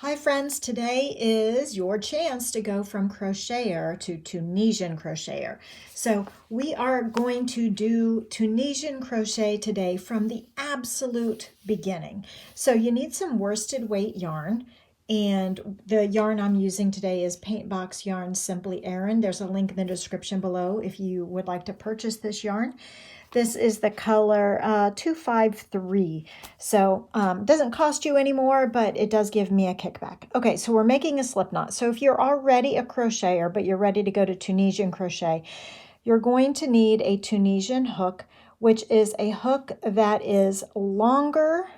Hi friends, today is your chance to go from crocheter to Tunisian crocheter. So we are going to do Tunisian crochet today from the absolute beginning. So you need some worsted weight yarn, and the yarn I'm using today is Paint Box Yarn Simply Aran. There's a link in the description below if you would like to purchase this yarn. This is the color 253. So doesn't cost you any more, but it does give me a kickback. Okay, so we're making a slip knot. So if you're already a crocheter, but you're ready to go to Tunisian crochet, you're going to need a Tunisian hook, which is a hook that is longer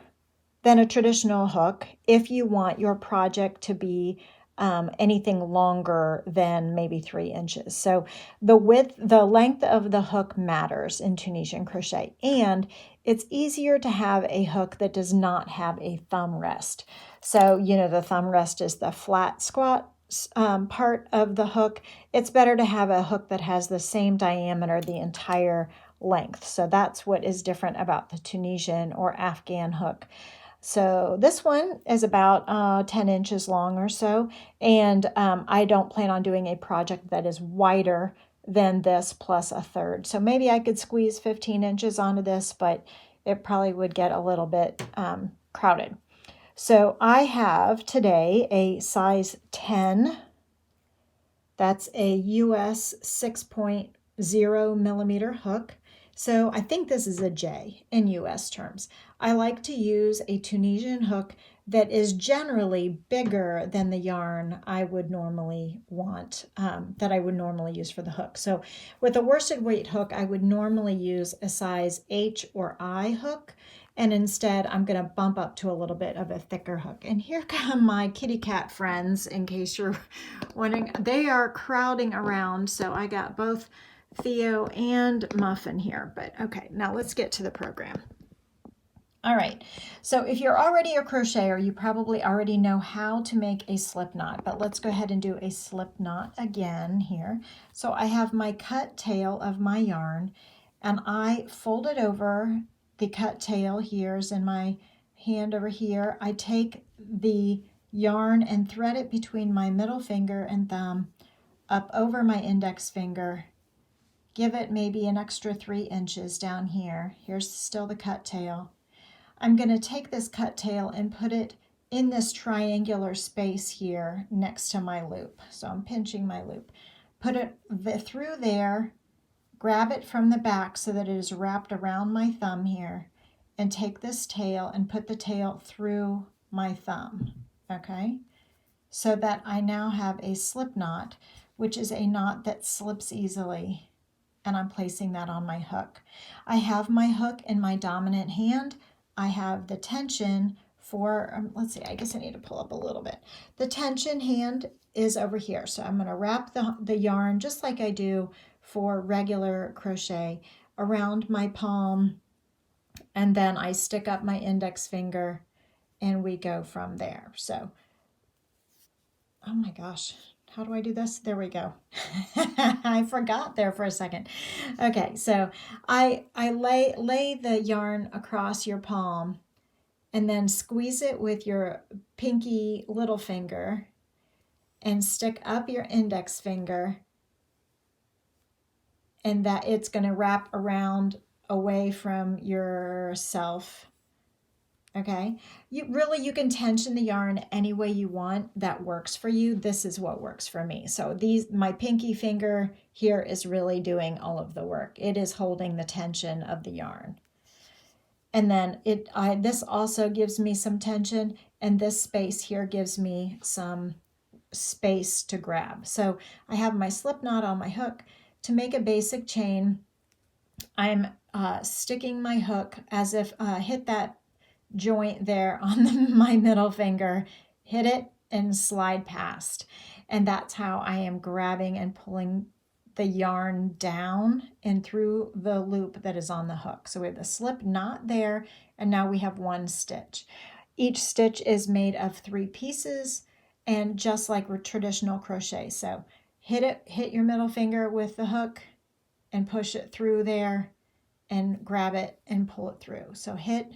than a traditional hook if you want your project to be anything longer than maybe 3 inches. So the length of the hook matters in Tunisian crochet, and it's easier to have a hook that does not have a thumb rest. So, the thumb rest is the flat squat part of the hook. It's better to have a hook that has the same diameter the entire length. So that's what is different about the Tunisian or Afghan hook. So this one is about 10 inches long or so, and I don't plan on doing a project that is wider than this plus a third. So maybe I could squeeze 15 inches onto this, but it probably would get a little bit crowded. So I have today a size 10. That's a US 6.0 millimeter hook. So I think this is a J in US terms. I like to use a Tunisian hook that is generally bigger than the yarn I would normally want, that I would normally use for the hook. So with a worsted weight hook, I would normally use a size H or I hook, and instead I'm going to bump up to a little bit of a thicker hook. And here come my kitty cat friends, in case you're wondering. They are crowding around, so I got both Theo and Muffin here. But okay, now let's get to the program. All right, so if you're already a crocheter, you probably already know how to make a slip knot, but let's go ahead and do a slip knot again here. So I have my cut tail of my yarn, and I fold it over. The cut tail here is in my hand over here. I take the yarn and thread it between my middle finger and thumb up over my index finger. Give it maybe an extra 3 inches down here. Here's still the cut tail. I'm going to take this cut tail and put it in this triangular space here next to my loop. So I'm pinching my loop. Put it through there, grab it from the back so that it is wrapped around my thumb here, and take this tail and put the tail through my thumb, okay? So that I now have a slip knot, which is a knot that slips easily, and I'm placing that on my hook. I have my hook in my dominant hand. I have the tension for, let's see, I guess I need to pull up a little bit. The tension hand is over here. So I'm going to wrap the yarn just like I do for regular crochet around my palm, and then I stick up my index finger and we go from there. So, oh my gosh. How do I do this? There we go. I forgot there for a second. Okay, so I lay the yarn across your palm and then squeeze it with your pinky little finger and stick up your index finger, and that it's going to wrap around away from yourself. Okay, you can tension the yarn any way you want that works for you. This is what works for me. So my pinky finger here is really doing all of the work. It is holding the tension of the yarn. And then this also gives me some tension, and this space here gives me some space to grab. So I have my slip knot on my hook. To make a basic chain, I'm sticking my hook as if hit that joint there on my middle finger, hit it and slide past. And that's how I am grabbing and pulling the yarn down and through the loop that is on the hook. So we have the slip knot there, and now we have one stitch. Each stitch is made of 3 pieces, and just like with traditional crochet. So hit your middle finger with the hook and push it through there and grab it and pull it through. So hit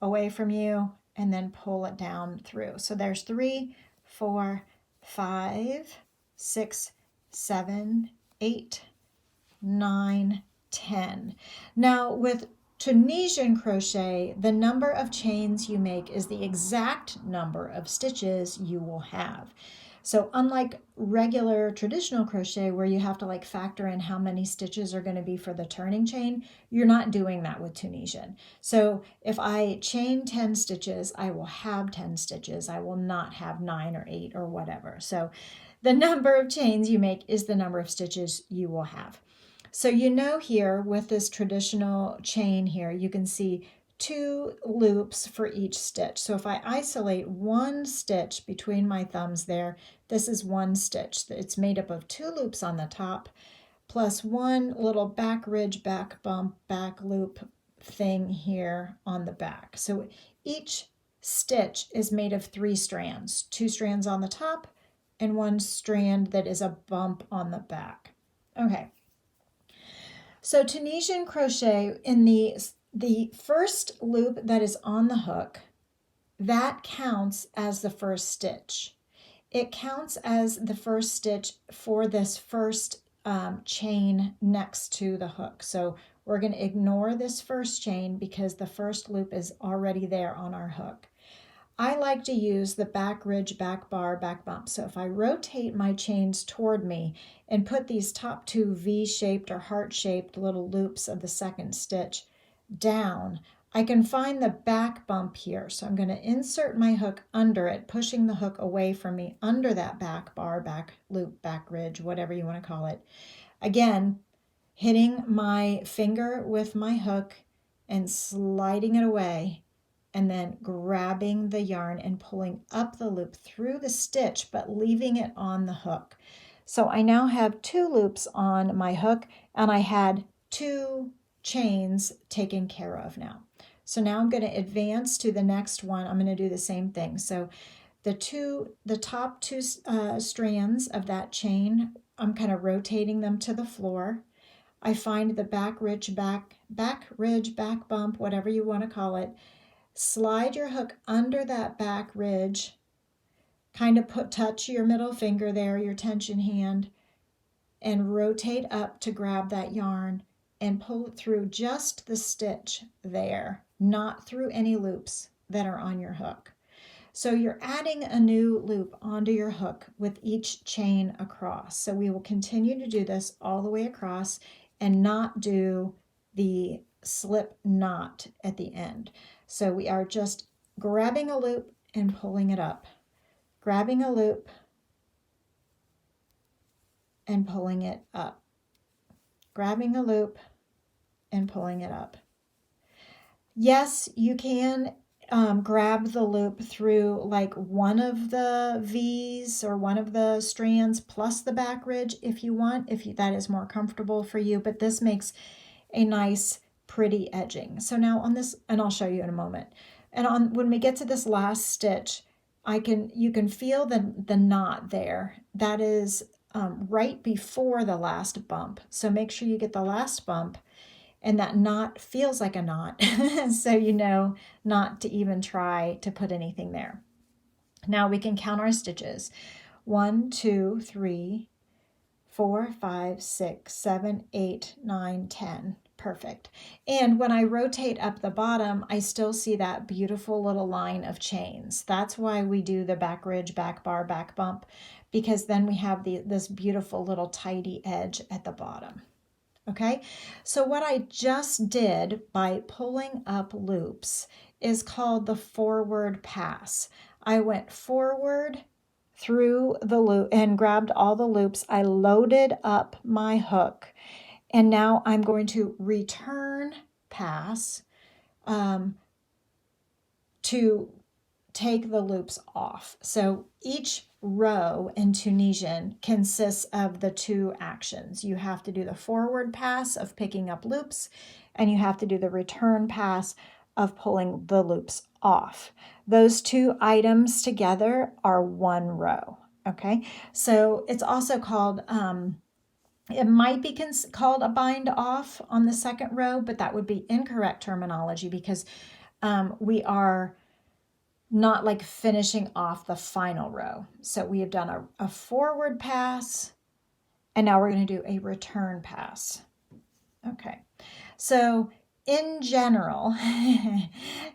away from you and then pull it down through. So there's 3, 4, 5, 6, 7, 8, 9, 10. Now with Tunisian crochet, the number of chains you make is the exact number of stitches you will have. So unlike regular traditional crochet where you have to like factor in how many stitches are going to be for the turning chain, you're not doing that with Tunisian. So if I chain 10 stitches, I will have 10 stitches. I will not have 9 or 8 or whatever. So the number of chains you make is the number of stitches you will have. So you know here with this traditional chain here, you can see 2 loops for each stitch. So if I isolate 1 stitch between my thumbs there, this is 1 stitch. It's made up of 2 loops on the top plus 1 little back ridge, back bump, back loop thing here on the back. So each stitch is made of 3 strands, 2 strands on the top and 1 strand that is a bump on the back. Okay. So Tunisian crochet, in the first loop that is on the hook, that counts as the first stitch. It counts as the first stitch for this first chain next to the hook. So we're going to ignore this first chain because the first loop is already there on our hook. I like to use the back ridge, back bar, back bump. So if I rotate my chains toward me and put these top 2 V-shaped or heart-shaped little loops of the second stitch down, I can find the back bump here. So I'm going to insert my hook under it, pushing the hook away from me under that back bar, back loop, back ridge, whatever you want to call it. Again, hitting my finger with my hook and sliding it away, and then grabbing the yarn and pulling up the loop through the stitch, but leaving it on the hook. So I now have 2 loops on my hook, and I had 2 chains taken care of now. So now I'm going to advance to the next one. I'm going to do the same thing. So the top 2 strands of that chain, I'm kind of rotating them to the floor. I find the back ridge, back bump, whatever you want to call it. Slide your hook under that back ridge, kind of touch your middle finger there, your tension hand, and rotate up to grab that yarn and pull it through just the stitch there, not through any loops that are on your hook. So you're adding a new loop onto your hook with each chain across. So we will continue to do this all the way across and not do the slip knot at the end. So we are just grabbing a loop and pulling it up, grabbing a loop and pulling it up, grabbing a loop and pulling it up. Yes, you can grab the loop through like one of the V's or one of the strands plus the back ridge if you want, that is more comfortable for you, but this makes a nice pretty edging. So now on this, and I'll show you in a moment, and when we get to this last stitch, you can feel the knot there. That is right before the last bump. So make sure you get the last bump and that knot feels like a knot. So you know not to even try to put anything there. Now we can count our stitches. 1, 2, 3, 4, 5, 6, 7, 8, 9, 10. Perfect. And when I rotate up the bottom, I still see that beautiful little line of chains. That's why we do the back ridge, back bar, back bump, because then we have this beautiful little tidy edge at the bottom. Okay, so what I just did by pulling up loops is called the forward pass. I went forward through the loop and grabbed all the loops. I loaded up my hook, and now I'm going to return pass to take the loops off. So each row in Tunisian consists of the 2 actions. You have to do the forward pass of picking up loops, and you have to do the return pass of pulling the loops off. Those 2 items together are 1 row. Okay, so it's also called, it might be called a bind off on the second row, but that would be incorrect terminology because we are not like finishing off the final row. So we have done a forward pass, and now we're going to do a return pass. Okay, so in general,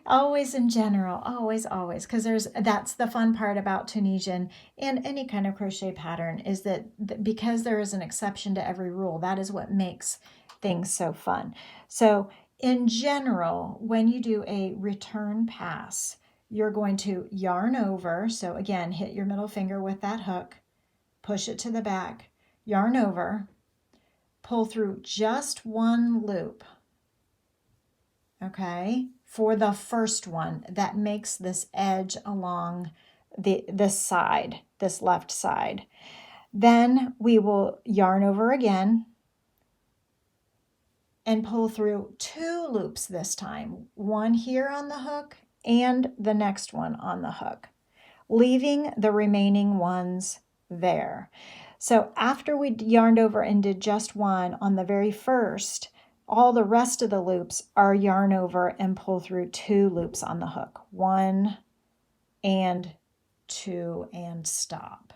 always in general, always, because that's the fun part about Tunisian and any kind of crochet pattern, is that because there is an exception to every rule, that is what makes things so fun. So in general, when you do a return pass, you're going to yarn over. So again, hit your middle finger with that hook, push it to the back, yarn over, pull through just one loop, okay, for the first one that makes this edge along this side, this left side. Then we will yarn over again and pull through 2 loops this time, one here on the hook and the next one on the hook, leaving the remaining ones there. So after we yarned over and did just one on the very first, all the rest of the loops are yarn over and pull through 2 loops on the hook, 1 and 2 and stop.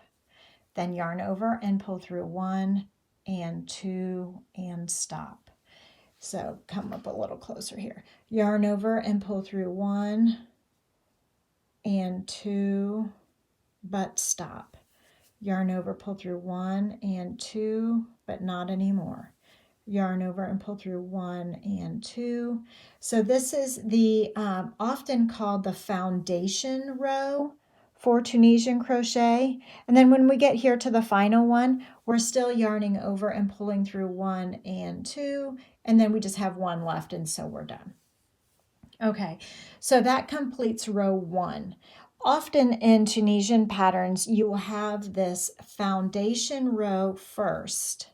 Then yarn over and pull through 1 and 2 and stop. So come up a little closer here. Yarn over and pull through 1 and 2, but stop. Yarn over, pull through 1 and 2, but not anymore. Yarn over and pull through 1 and 2. So this is the often called the foundation row for Tunisian crochet. And then when we get here to the final one, we're still yarning over and pulling through 1 and 2, and then we just have 1 left, and so we're done. Okay, so that completes row 1. Often in Tunisian patterns, you will have this foundation row first,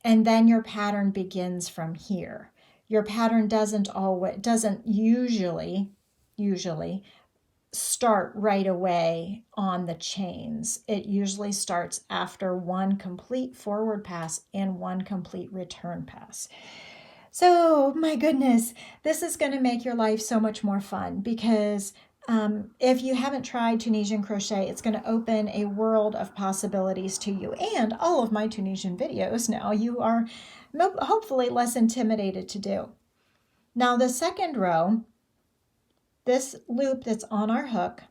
and then your pattern begins from here. Your pattern doesn't usually start right away on the chains. It usually starts after 1 complete forward pass and 1 complete return pass. So, my goodness, this is going to make your life so much more fun, because if you haven't tried Tunisian crochet, it's going to open a world of possibilities to you. And all of my Tunisian videos now, you are hopefully less intimidated to do. Now, the second row, this loop that's on our hook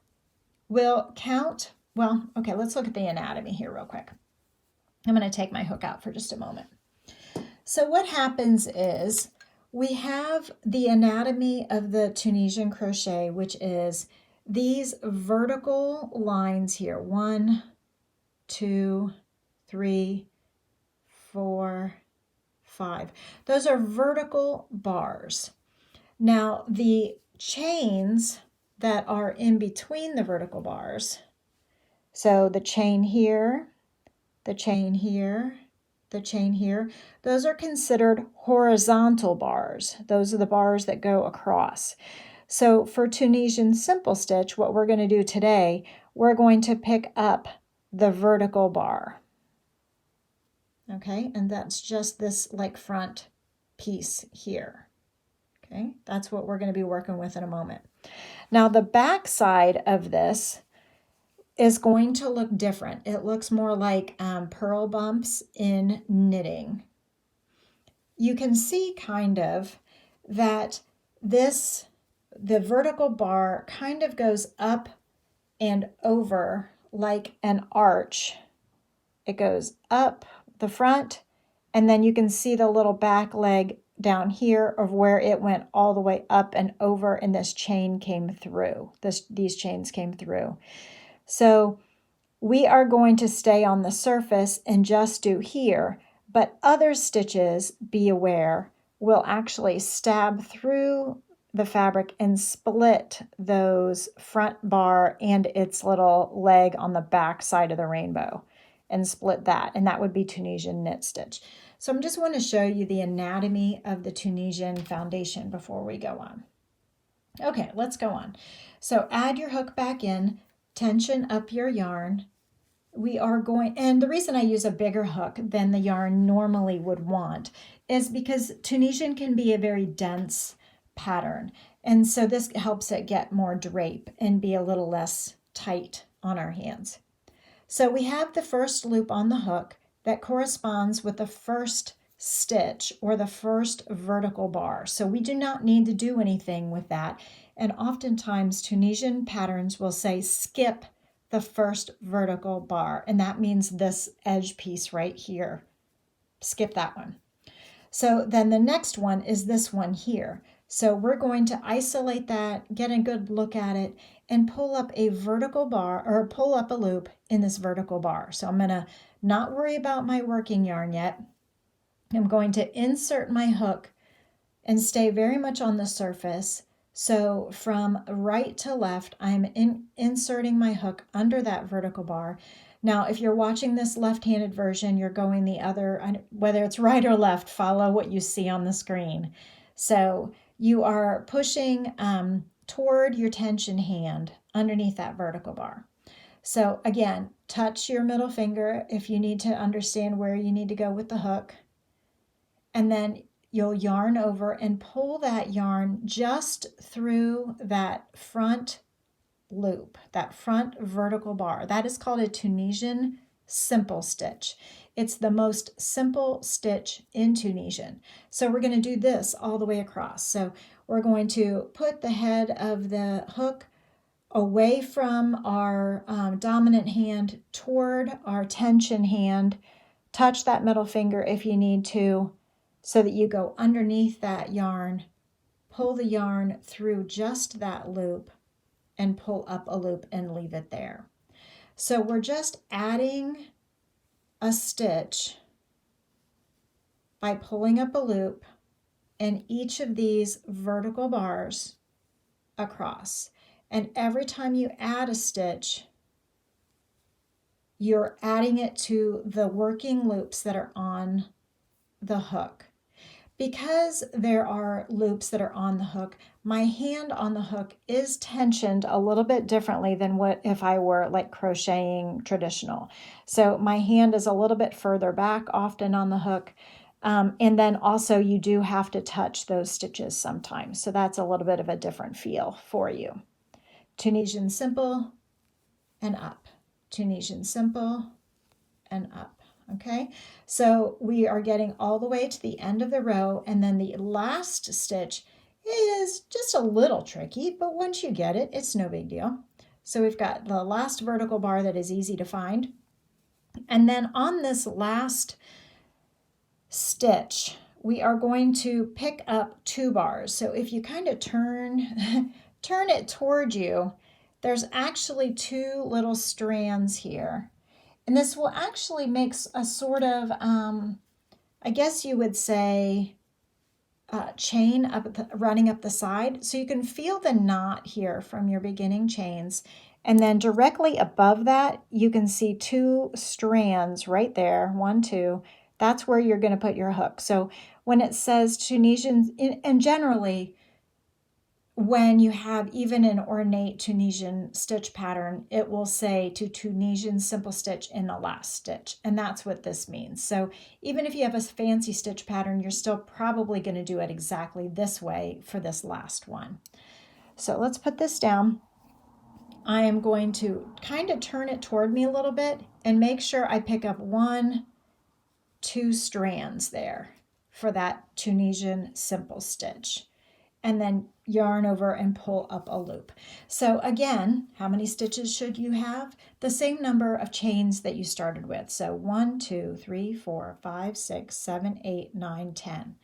will count. Well, okay, let's look at the anatomy here real quick. I'm going to take my hook out for just a moment. So what happens is we have the anatomy of the Tunisian crochet, which is these vertical lines here. 1, 2, 3, 4, 5. Those are vertical bars. Now, the chains that are in between the vertical bars, so the chain here, the chain here, the chain here, those are considered horizontal bars. Those are the bars that go across. So for Tunisian simple stitch, what we're going to do today, we're going to pick up the vertical bar. Okay, and that's just this like front piece here. Okay, that's what we're going to be working with in a moment. Now the back side of this is going to look different. It looks more like purl bumps in knitting. You can see kind of that the vertical bar kind of goes up and over like an arch. It goes up the front, and then you can see the little back leg down here of where it went all the way up and over, and this chain came through. These chains came through. So we are going to stay on the surface and just do here, but other stitches, be aware, will actually stab through the fabric and split those front bar and its little leg on the back side of the rainbow, and split that, and that would be Tunisian knit stitch. So I just want to show you the anatomy of the Tunisian foundation before we go on. Okay, let's go on. So add your hook back in, tension up your yarn. We are going, and the reason I use a bigger hook than the yarn normally would want is because Tunisian can be a very dense pattern. And so this helps it get more drape and be a little less tight on our hands. So we have the first loop on the hook that corresponds with the first stitch or the first vertical bar. So we do not need to do anything with that. And oftentimes Tunisian patterns will say skip the first vertical bar, and that means this edge piece right here. Skip that one. So then the next one is this one here. So we're going to isolate that, get a good look at it, and pull up a vertical bar, or pull up a loop in this vertical bar. So I'm going to not worry about my working yarn yet. I'm going to insert my hook and stay very much on the surface. So from right to left, I'm inserting my hook under that vertical bar. Now, if you're watching this left-handed version, you're going the other, whether it's right or left, follow what you see on the screen. So you are pushing toward your tension hand underneath that vertical bar. So again, touch your middle finger if you need to understand where you need to go with the hook. And then you'll yarn over and pull that yarn just through that front loop, that front vertical bar. That is called a Tunisian simple stitch. It's the most simple stitch in Tunisian. So we're going to do this all the way across. So we're going to put the head of the hook away from our dominant hand toward our tension hand. Touch that middle finger if you need to, so that you go underneath that yarn, pull the yarn through just that loop, and pull up a loop and leave it there. So we're just adding a stitch by pulling up a loop in each of these vertical bars across. And every time you add a stitch, you're adding it to the working loops that are on the hook. Because there are loops that are on the hook, my hand on the hook is tensioned a little bit differently than what if I were like crocheting traditional. So my hand is a little bit further back often on the hook. And then also you do have to touch those stitches sometimes. So that's a little bit of a different feel for you. Tunisian simple and up. Tunisian simple and up. Okay, so we are getting all the way to the end of the row, and then the last stitch is just a little tricky, but once you get it, it's no big deal. So we've got the last vertical bar that is easy to find. And then on this last stitch, we are going to pick up 2 bars. So if you kind of turn it toward you, there's actually 2 little strands here. And this will actually make a sort of, I guess you would say, chain running up the side. So you can feel the knot here from your beginning chains. And then directly above that, you can see 2 strands right there, 1, 2. That's where you're going to put your hook. So when it says Tunisian, and generally, when you have even an ornate Tunisian stitch pattern, it will say to Tunisian simple stitch in the last stitch. And that's what this means. So even if you have a fancy stitch pattern, you're still probably going to do it exactly this way for this last one. So let's put this down. I am going to kind of turn it toward me a little bit and make sure I pick up 1, 2 strands there for that Tunisian simple stitch. And then yarn over and pull up a loop. So again, how many stitches should you have? The same number of chains that you started with. So 1, 2, 3, 4, 5, 6, 7, 8, 9, 10.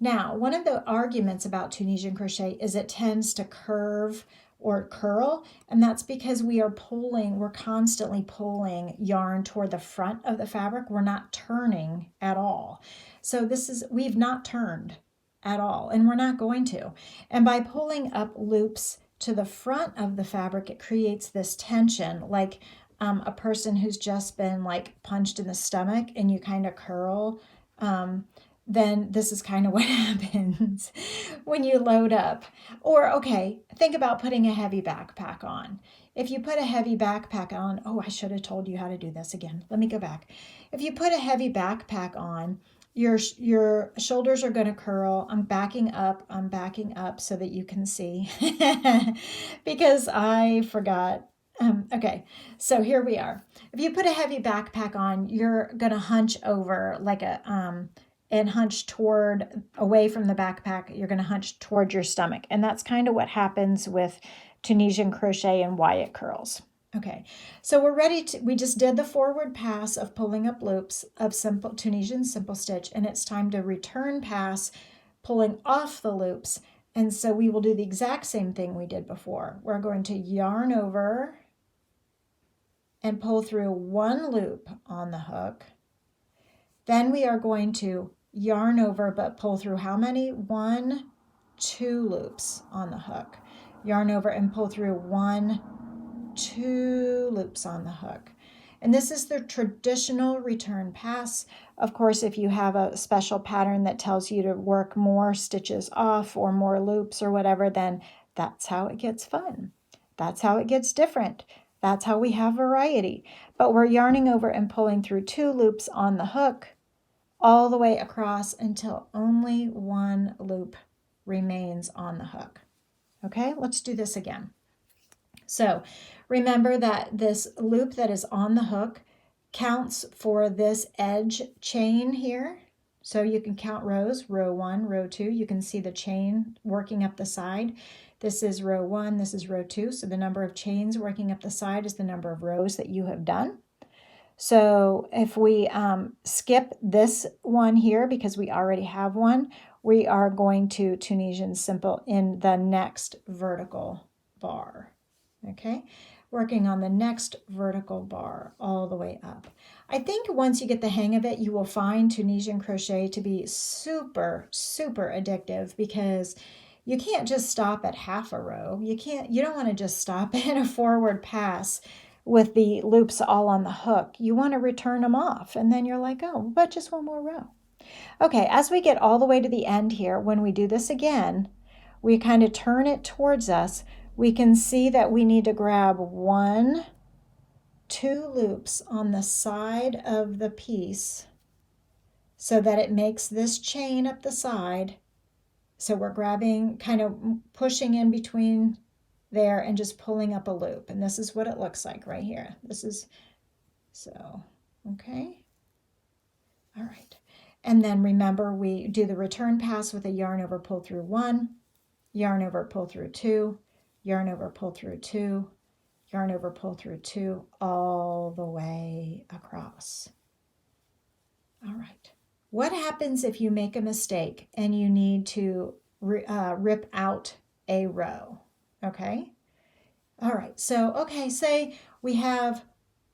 Now, one of the arguments about Tunisian crochet is it tends to curve or curl, and that's because we're constantly pulling yarn toward the front of the fabric. We're not turning at all. So we've not turned at all, and we're not going to. And by pulling up loops to the front of the fabric, it creates this tension, like a person who's just been like punched in the stomach and you kind of curl. Then this is kind of what happens when you load up. Or, okay, think about putting a heavy backpack on. If you put a heavy backpack on, I should have told you how to do this again. Let me go back. If you put a heavy backpack on, your shoulders are going to curl. I'm backing up so that you can see because I forgot. Okay, so here we are. If you put a heavy backpack on, you're going to hunch over like and hunch toward away from the backpack. You're going to hunch toward your stomach. And that's kind of what happens with Tunisian crochet and Wyatt curls. Okay, so we're ready to, we just did the forward pass of pulling up loops of simple Tunisian simple stitch, and it's time to return pass, pulling off the loops. And so we will do the exact same thing we did before. We're going to yarn over and pull through one loop on the hook. Then we are going to yarn over but pull through how many? 1, 2 loops on the hook. Yarn over and pull through 1, 2 loops on the hook. And this is the traditional return pass. Of course, if you have a special pattern that tells you to work more stitches off or more loops or whatever, then that's how it gets fun. That's how it gets different. That's how we have variety. But we're yarning over and pulling through 2 loops on the hook all the way across until only 1 loop remains on the hook. Okay, let's do this again. So remember that this loop that is on the hook counts for this edge chain here. So you can count rows, row 1, row 2. You can see the chain working up the side. This is row 1, this is row 2. So the number of chains working up the side is the number of rows that you have done. So if we skip this one here because we already have one, we are going to Tunisian simple in the next vertical bar. Okay, working on the next vertical bar all the way up. I think once you get the hang of it, you will find Tunisian crochet to be super, super addictive because you can't just stop at half a row. You don't want to just stop in a forward pass with the loops all on the hook. You want to return them off and then you're like, oh, but just one more row. Okay, as we get all the way to the end here, when we do this again, we kind of turn it towards us. We can see that we need to grab 1, 2 loops on the side of the piece so that it makes this chain up the side. So we're grabbing, kind of pushing in between there and just pulling up a loop. And this is what it looks like right here. This is, so, okay. All right. And then remember, we do the return pass with a yarn over, pull through 1, yarn over, pull through 2, yarn over, pull through 2, yarn over, pull through 2, all the way across. All right. What happens if you make a mistake and you need to rip out a row? Okay. All right. So, okay, say we have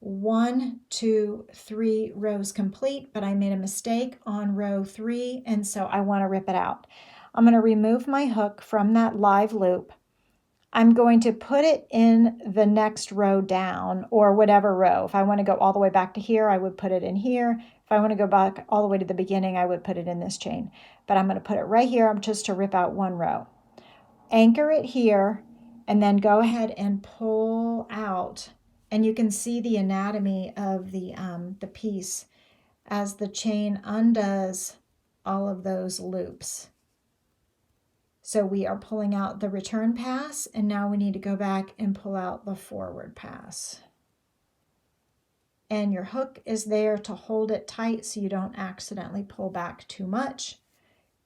1, 2, 3 rows complete, but I made a mistake on row 3, and so I want to rip it out. I'm going to remove my hook from that live loop. I'm going to put it in the next row down, or whatever row. If I want to go all the way back to here, I would put it in here. If I want to go back all the way to the beginning, I would put it in this chain. But I'm going to put it right here just to rip out 1 row. Anchor it here, and then go ahead and pull out. And you can see the anatomy of the piece as the chain undoes all of those loops. So we are pulling out the return pass, and now we need to go back and pull out the forward pass. And your hook is there to hold it tight so you don't accidentally pull back too much.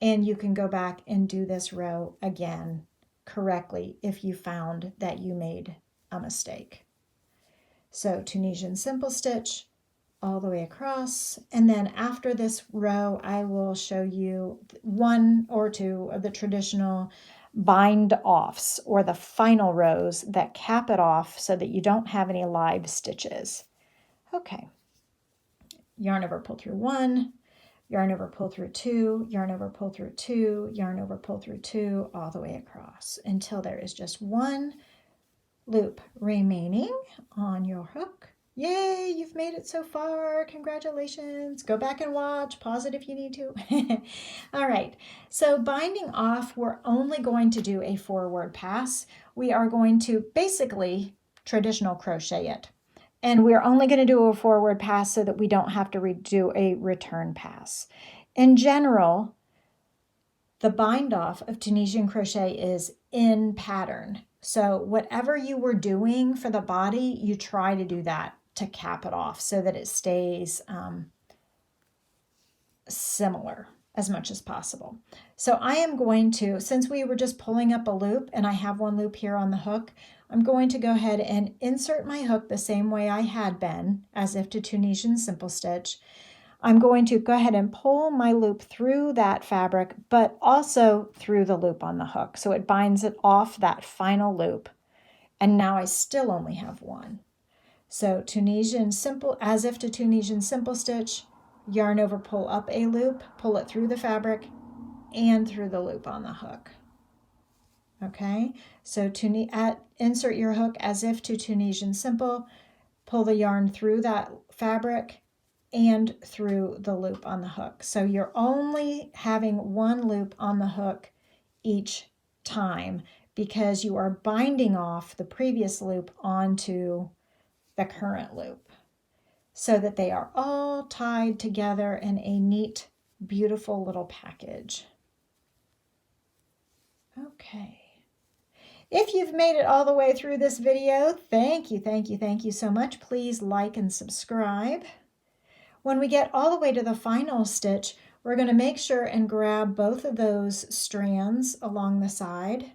And you can go back and do this row again correctly if you found that you made a mistake. So Tunisian simple stitch all the way across, and then after this row I will show you 1 or 2 of the traditional bind offs, or the final rows that cap it off so that you don't have any live stitches. Okay, yarn over, pull through 1, yarn over, pull through 2, yarn over, pull through 2, yarn over, pull through 2, all the way across until there is just 1 loop remaining on your hook. Yay, you've made it so far. Congratulations. Go back and watch. Pause it if you need to. All right. So binding off, we're only going to do a forward pass. We are going to basically traditional crochet it. And we're only going to do a forward pass so that we don't have to do a return pass. In general, the bind off of Tunisian crochet is in pattern. So whatever you were doing for the body, you try to do that to cap it off so that it stays similar as much as possible. So I am going to, since we were just pulling up a loop and I have one loop here on the hook, I'm going to go ahead and insert my hook the same way I had been, as if to Tunisian simple stitch. I'm going to go ahead and pull my loop through that fabric, but also through the loop on the hook. So it binds it off that final loop. And now I still only have one. So Tunisian simple, as if to Tunisian simple stitch, yarn over, pull up a loop, pull it through the fabric and through the loop on the hook. Okay, so insert your hook as if to Tunisian simple, pull the yarn through that fabric and through the loop on the hook. So you're only having one loop on the hook each time because you are binding off the previous loop onto the current loop so that they are all tied together in a neat, beautiful little package. Okay. If you've made it all the way through this video, thank you so much. Please like and subscribe. When we get all the way to the final stitch, we're going to make sure and grab both of those strands along the side.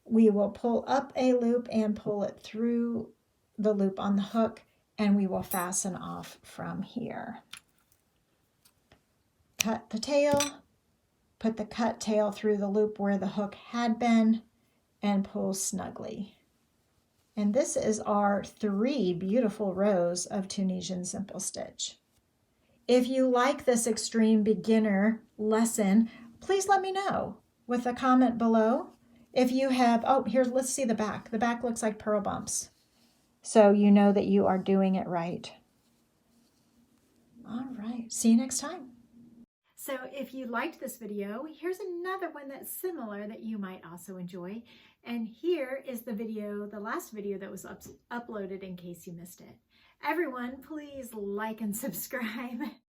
We will pull up a loop and pull it through the loop on the hook, and we will fasten off from here. Cut the tail, put the cut tail through the loop where the hook had been, and pull snugly. And this is our 3 beautiful rows of Tunisian simple stitch. If you like this extreme beginner lesson, please let me know with a comment below. If you have, oh, here, let's see the back. The back looks like purl bumps. So you know that you are doing it right. All right, see you next time. So if you liked this video, here's another one that's similar that you might also enjoy. And here is the video, the last video that was uploaded in case you missed it. Everyone, please like and subscribe.